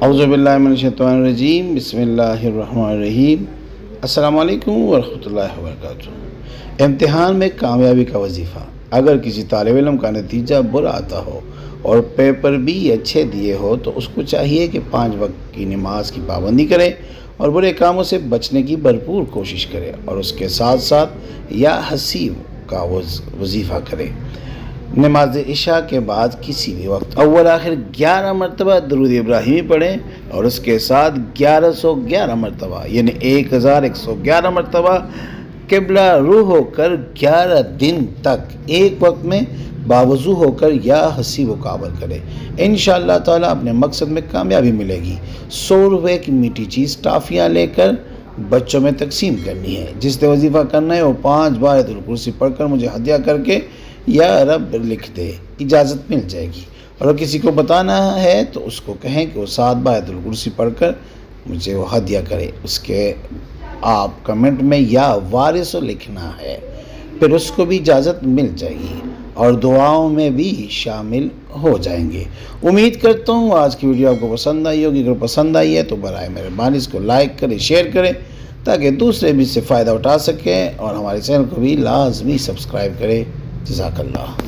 अऊज़ुबिल्लाहिमिनश्शैतानिर्रजीम बिस्मिल्लाहिर्रहमानिर्रहीम। अस्सलामु अलैकुम वरहमतुल्लाहि वबरकातुहू। इम्तिहान में कामयाबी का वजीफ़ा। अगर किसी तालिब इल्म का नतीजा बुरा आता हो और पेपर भी अच्छे दिए हो तो उसको चाहिए कि 5 वक्त की नमाज की पाबंदी करे और बुरे कामों से बचने की भरपूर कोशिश करे और उसके साथ साथ या हसीब का वजीफ़ा करे। नमाज इशा के बाद किसी भी वक्त अव्वल आखिर 11 मरतबा दरूद इब्राहिमी पढ़ें और उसके साथ 1111 मरतबा यानी 1111 मरतबा किबला रूह होकर 11 दिन तक एक वक्त में बावजू होकर या हसीब काबल करे। इंशाअल्लाह ताला अपने मकसद में कामयाबी मिलेगी। 100 रुपये की मीठी चीज़ टाफ़ियाँ लेकर बच्चों में तकसीम करनी है। जिसने वजीफ़ा करना है वो 5 बार आयतुल कुर्सी पढ़कर मुझे हदिया करके या रब लिख दे, इजाज़त मिल जाएगी। और किसी को बताना है तो उसको कहें कि वो 7 बार आयतुल कुर्सी पढ़कर मुझे वो हदिया करे। उसके आप कमेंट में या वारिस लिखना है, फिर उसको भी इजाज़त मिल जाएगी और दुआओं में भी शामिल हो जाएंगे। उम्मीद करता हूँ आज की वीडियो आपको पसंद आई होगी। अगर पसंद आई है तो बराए मेहरबानी इसको लाइक करें, शेयर करें ताकि दूसरे भी इससे फ़ायदा उठा सकें और हमारे चैनल को भी लाजमी सब्सक्राइब करें। जज़ाकल्लाह।